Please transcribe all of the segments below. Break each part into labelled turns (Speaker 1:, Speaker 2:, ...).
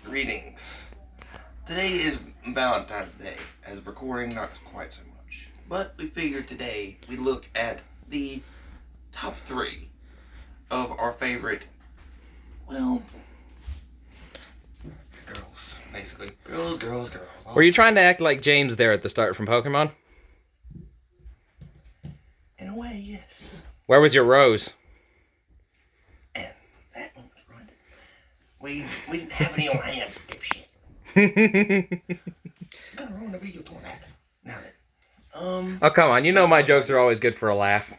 Speaker 1: Greetings. Today is Valentine's Day, as of recording, not quite so much. But we figured today we look at the top 3 of our favorite, well, girls, basically. Girls.
Speaker 2: Were you trying to act like James there at the start from Pokemon?
Speaker 1: In a way, yes.
Speaker 2: Where was your rose?
Speaker 1: And that one was right. We didn't have any on hand, dipshit. I'm gonna ruin the video doing that. Now then,
Speaker 2: Oh, come on. You know my jokes are always good for a laugh.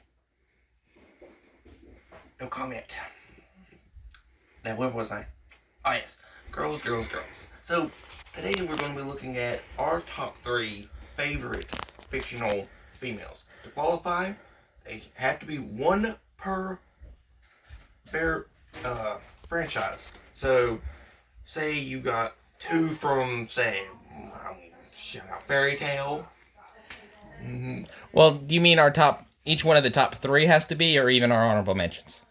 Speaker 1: no comment. Now, where was I? Oh, yes. Girls. So, today we're going to be looking at our top 3 favorite fictional females. To qualify, they have to be one per franchise. So, say you got 2 from, say, shout out Fairy Tale. Mm-hmm.
Speaker 2: Well, do you mean each one of the top 3 has to be, or even our honorable mentions?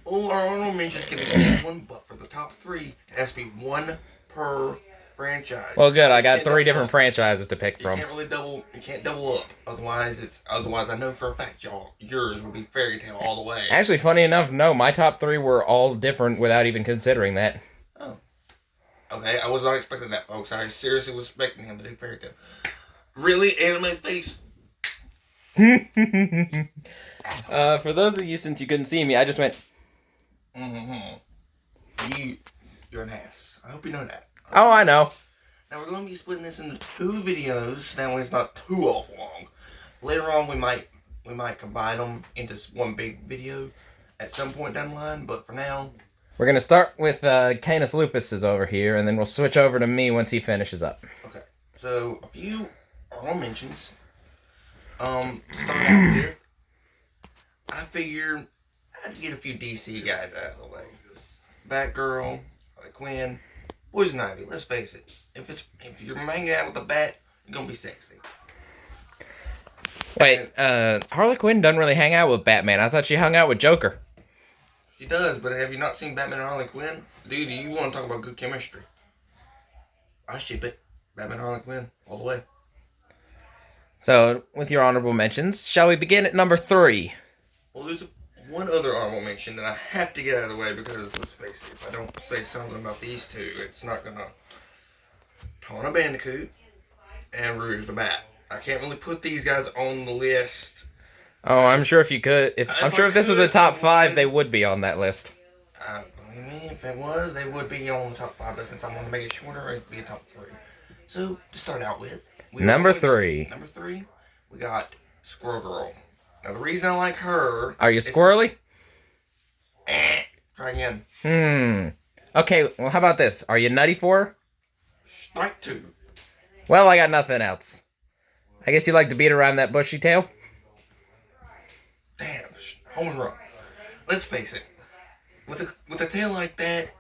Speaker 1: All our honorable mentions can be the one, but for the top 3, it has to be one per franchise.
Speaker 2: Well, good. I got 3 different franchises to pick from.
Speaker 1: You can't double up. Otherwise, I know for a fact, yours would be Fairy Tale all the way.
Speaker 2: Actually, funny enough, no, my top 3 were all different without even considering that.
Speaker 1: Oh. Okay, I was not expecting that, folks. I seriously was expecting him to do Fairy Tale. Really? Anime face?
Speaker 2: For those of you, since you couldn't see me, I just went...
Speaker 1: You're an ass. I hope you know that.
Speaker 2: Oh, I know.
Speaker 1: Now, we're going to be splitting this into 2 videos. That way it's not too awful long. Later on, we might combine them into one big video at some point down the line. But for now...
Speaker 2: We're going to start with Canis Lupis is over here, and then we'll switch over to me once he finishes up.
Speaker 1: Okay. So, a few honorable mentions. Start out with, I figured I'd get a few DC guys out of the way. Batgirl, Harley Quinn, Poison Ivy. Let's face it. If you're hanging out with a bat, you're gonna be sexy.
Speaker 2: Wait, Harley Quinn doesn't really hang out with Batman. I thought she hung out with Joker.
Speaker 1: She does, but have you not seen Batman and Harley Quinn? Dude, you want to talk about good chemistry? I ship it. Batman and Harley Quinn, all the way.
Speaker 2: So, with your honorable mentions, shall we begin at number 3?
Speaker 1: Well, there's one other honorable mention that I have to get out of the way because, let's face it, if I don't say something about these 2, it's not gonna... Tawna Bandicoot and Rouge the Bat. I can't really put these guys on the list.
Speaker 2: Oh, I'm sure if you could... If this was a top 5, they would be on that list.
Speaker 1: Believe me, if it was, they would be on the top 5, but since I'm gonna make it shorter, it'd be a top 3. So, to start out with...
Speaker 2: Number 3,
Speaker 1: we got Squirrel Girl. Now, the reason I like her...
Speaker 2: Are you squirrely?
Speaker 1: Try again.
Speaker 2: Okay, well, how about this? Are you nutty for her?
Speaker 1: Strike 2.
Speaker 2: Well, I got nothing else. I guess you like to beat around that bushy tail?
Speaker 1: Damn, home and run. Let's face it. With a tail like that,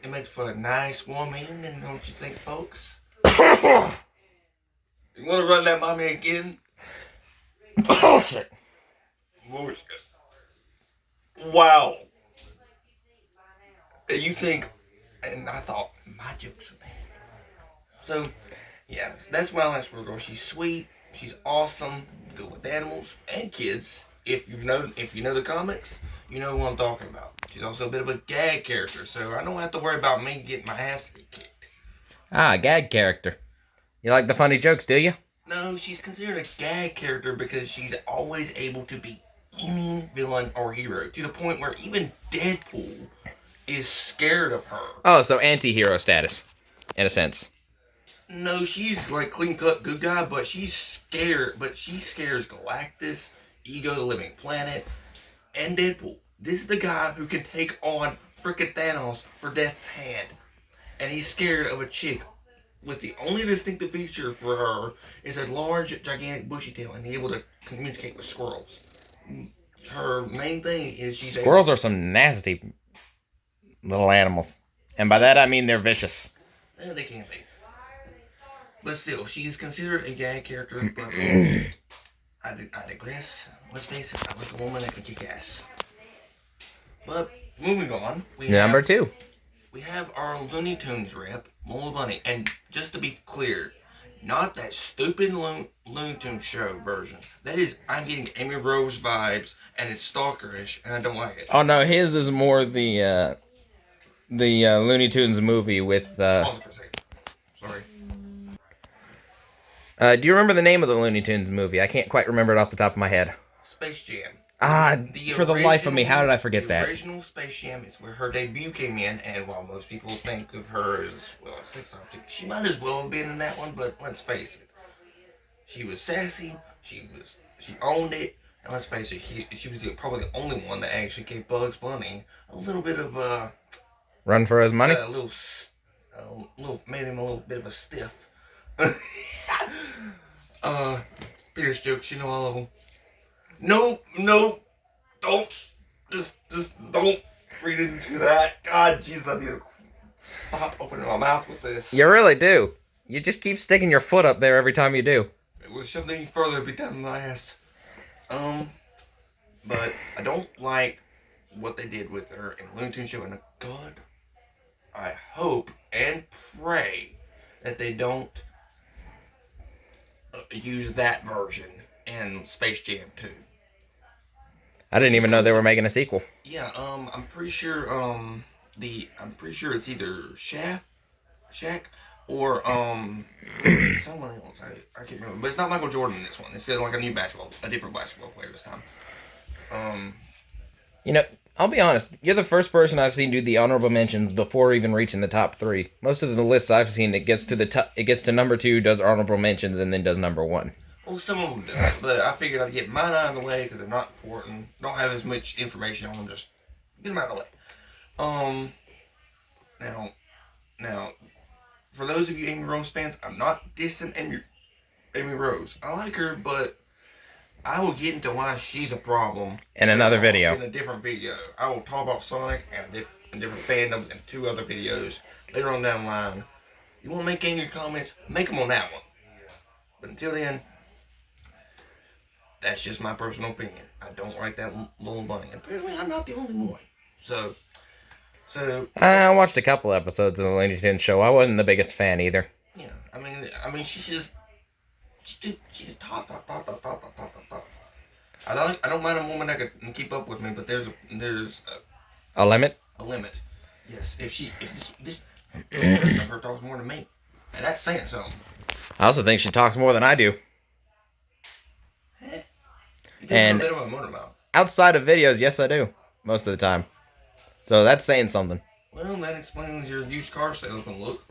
Speaker 1: it makes for a nice warm evening, don't you think, folks? You want to run that by me again?
Speaker 2: Bullshit.
Speaker 1: Bullshit. Wow. And you think, and I thought, my jokes are bad. So, yeah, that's why I like Squirrel Girl. She's sweet, she's awesome, good with animals and kids. If you know the comics, you know who I'm talking about. She's also a bit of a gag character, so I don't have to worry about me getting my ass kicked.
Speaker 2: Ah, gag character. You like the funny jokes, do you?
Speaker 1: No, she's considered a gag character because she's always able to be any villain or hero, to the point where even Deadpool is scared of her.
Speaker 2: Oh, so anti-hero status, in a sense.
Speaker 1: No, she's like clean-cut good guy, but she scares Galactus, Ego the Living Planet, and Deadpool. This is the guy who can take on frickin' Thanos for Death's Hand. And he's scared of a chick with the only distinctive feature for her is a large, gigantic, bushy tail and able to communicate with squirrels. Her main thing is
Speaker 2: Squirrels are some nasty little animals. And by that I mean they're vicious.
Speaker 1: They can be. But still, she's considered a gag character, but I digress. Let's face it, I like a woman that can kick ass. But, moving on.
Speaker 2: Number 2.
Speaker 1: we have our Looney Tunes rep, Lola Bunny, and just to be clear, not that stupid Looney Tunes show version. That is, I'm getting Amy Rose vibes, and it's stalkerish, and I don't like it.
Speaker 2: Oh no, his is more the Looney Tunes movie with.
Speaker 1: Pause it for a second. Sorry.
Speaker 2: Do you remember the name of the Looney Tunes movie? I can't quite remember it off the top of my head.
Speaker 1: Space Jam.
Speaker 2: For the life of me, how did I forget that?
Speaker 1: The original Space Jam is where her debut came in, and while most people think of her as, well, a sex object, she might as well have been in that one, but let's face it. She was sassy, she owned it, and let's face it, she was probably the only one that actually gave Bugs Bunny a little bit of
Speaker 2: run for his money?
Speaker 1: Made him a little bit of a stiff. Pierce jokes, you know all of them. No, just don't read into that. God, jeez, I need to stop opening my mouth with this.
Speaker 2: You really do. You just keep sticking your foot up there every time you do.
Speaker 1: It was shoved any further, it'd be down my ass. But I don't like what they did with her in Looney Tunes show, and God, I hope and pray that they don't use that version in Space Jam 2.
Speaker 2: I didn't even know they were making a sequel.
Speaker 1: Yeah, I'm pretty sure it's either Shaq or someone else. I can't remember, but it's not Michael Jordan in this one. It's like a different basketball player this time.
Speaker 2: You know, I'll be honest. You're the first person I've seen do the honorable mentions before even reaching the top 3. Most of the lists I've seen, it gets to number 2, does honorable mentions, and then does number 1.
Speaker 1: Well, some of them do, but I figured I'd get mine out of the way because they're not important. Don't have as much information on them. Just get them out of the way. Now, for those of you Amy Rose fans, I'm not dissing Amy Rose. I like her, but I will get into why she's a problem
Speaker 2: in another video.
Speaker 1: In a different video, I will talk about Sonic and different fandoms in 2 other videos later on down the line. You want to make any of your comments? Make them on that one. But until then, that's just my personal opinion. I don't like that little bunny. Apparently, I'm not the only one. So
Speaker 2: I watched a couple episodes of the Looney Tunes show. I wasn't the biggest fan either.
Speaker 1: Yeah, I mean, she just talk. I don't mind a woman that can keep up with me, but there's
Speaker 2: a limit.
Speaker 1: A limit. Yes. If this of her talks more than me, and that's saying something.
Speaker 2: I also think she talks more than I do. And
Speaker 1: a bit of a motor mouth.
Speaker 2: Outside of videos, yes, I do most of the time. So that's saying something.
Speaker 1: Well, that explains your used car salesman look.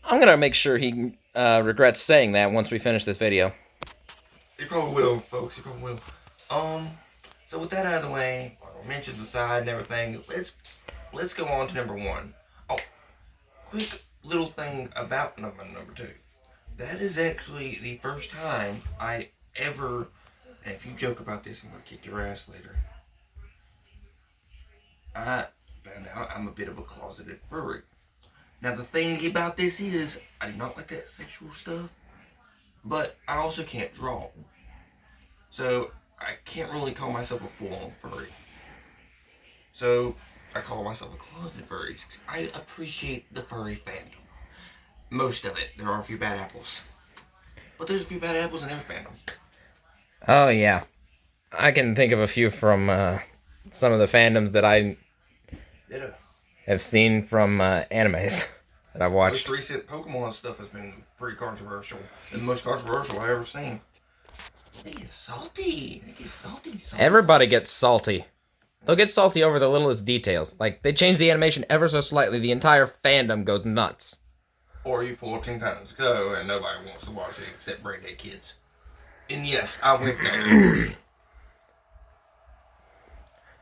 Speaker 2: I'm gonna make sure he regrets saying that once we finish this video.
Speaker 1: He probably will, folks. He probably will. So with that out of the way, mentions aside and everything, let's go on to number 1. Oh, quick little thing about number 2. That is actually the first time I ever, and if you joke about this, I'm gonna kick your ass later. I found out I'm a bit of a closeted furry. Now the thing about this is, I do not like that sexual stuff, but I also can't draw. So I can't really call myself a full-on furry. So I call myself a closeted furry. I appreciate the furry fandom. Most of it. There are a few bad apples. But there's a few bad apples in every fandom.
Speaker 2: Oh yeah. I can think of a few from some of the fandoms that I have seen from animes that I've watched.
Speaker 1: Most recent Pokemon stuff has been pretty controversial. The most controversial I've ever seen. They get salty.
Speaker 2: Everybody gets salty. They'll get salty over the littlest details. Like, they change the animation ever so slightly, the entire fandom goes nuts.
Speaker 1: Or you pull Teen Titans Go and nobody wants to watch it except brain dead kids. And yes, I went there.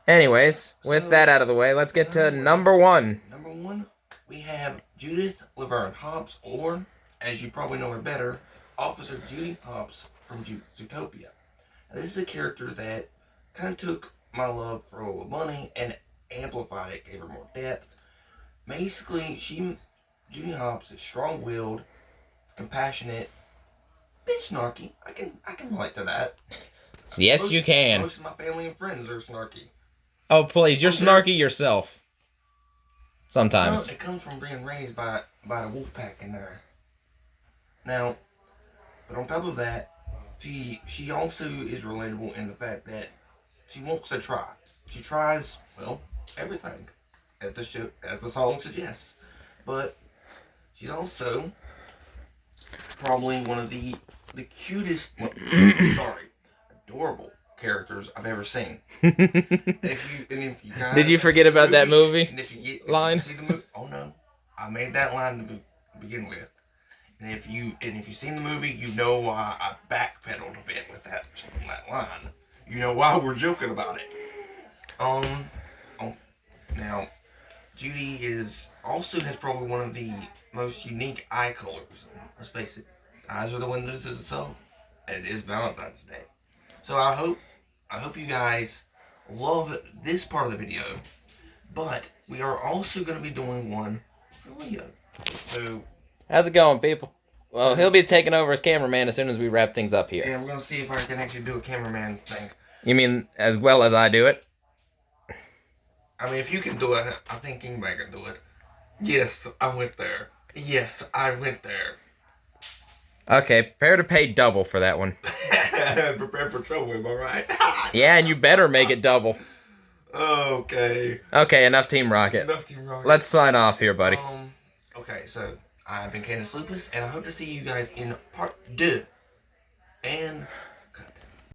Speaker 2: Anyways, with that out of the way, let's get to number 1.
Speaker 1: Number 1, we have Judith Laverne Hobbs, or, as you probably know her better, Officer Judy Hobbs from Zootopia. Now, this is a character that kind of took my love for Lola Bunny and amplified it, gave her more depth. Basically, Judy Hobbs is strong-willed, compassionate, a bit snarky. I can relate to that.
Speaker 2: Yes, you can.
Speaker 1: Most of my family and friends are snarky.
Speaker 2: Oh, please, you're
Speaker 1: From their-
Speaker 2: snarky yourself. Sometimes.
Speaker 1: Well, it comes from being raised by the wolf pack in there. Now, but on top of that, she also is relatable in the fact that she wants to try. She tries, well, everything, as the song suggests. But she's also probably one of the cutest, sorry, adorable characters I've ever seen. If you guys
Speaker 2: Did you forget about that movie
Speaker 1: and if you
Speaker 2: line?
Speaker 1: see the movie, oh no, I made that line to begin with. And if you've seen the movie, you know why I backpedaled a bit with that line. You know why we're joking about it. Now, Judy has probably one of the most unique eye colors. Let's face it, eyes are the windows of the soul, and it is Valentine's Day. So I hope you guys love this part of the video, but we are also going to be doing one for Leo. So,
Speaker 2: How's it going, people? Well, he'll be taking over as cameraman as soon as we wrap things up here.
Speaker 1: yeah, we're going to see if I can actually do a cameraman thing.
Speaker 2: You mean as well as I do it?
Speaker 1: I mean, if you can do it, I think anybody can do it. Yes, I went there. Yes, I went there.
Speaker 2: Okay, prepare to pay double for that one.
Speaker 1: Prepare for trouble, am I right?
Speaker 2: Yeah, and you better make it double.
Speaker 1: Okay.
Speaker 2: Okay, enough Team Rocket.
Speaker 1: Enough Team Rocket.
Speaker 2: Let's sign off here, buddy.
Speaker 1: Okay, so I've been Canis Lupis, and I hope to see you guys in part 2. And